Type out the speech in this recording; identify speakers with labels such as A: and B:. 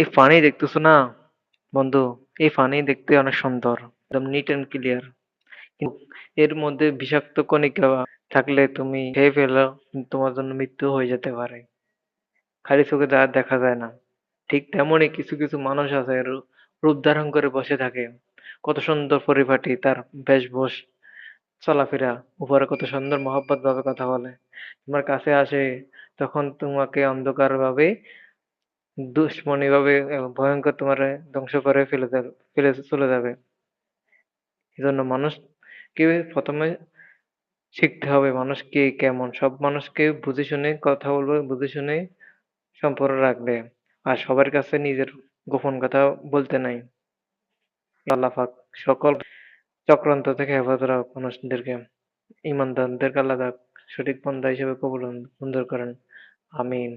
A: এই পানি দেখতেছো না বন্ধু, এই পানি দেখতে অনেক সুন্দর, একদম নিট অ্যান্ড ক্লিয়ার। কিন্তু এর মধ্যে বিষাক্ত কণিকা থাকলে তুমি খেয়ে ফেলো, তোমার জন্য মৃত্যু হয়ে যেতে পারে। খালি চোখে যা দেখা যায় না। ঠিক তেমনই কিছু কিছু মানুষ আছে রূপ ধারণ করে বসে থাকে। কত সুন্দর পরিপাটি তার বেশভূষ, চলাফেরা, উপরে কত সুন্দর মহব্বত ভাবে কথা বলে। তোমার কাছে আসে তখন তোমাকে অন্ধকার ভাবে, দুশ্মনী ভাবে এবং ভয়ঙ্কর তোমারে ধ্বংস করে ফেলে চলে যাবে। এজন্য মানুষকে প্রথমে শিখতে হবে মানুষ কে কেমন। সব মানুষকে বুঝে শুনে কথা বলবে, বুঝে শুনে সম্পর্ক রাখবে। আর সবার কাছে নিজের গোপন কথা বলতে নাই। আল্লাহ পাক সকল চক্রান্ত থেকে হেফাজত রাখুক মানুষদেরকে। ঈমানদারদেরকে আল্লাহ তাআলা সঠিক বান্দা হিসেবে কবুল মঞ্জুর করেন। আমিন।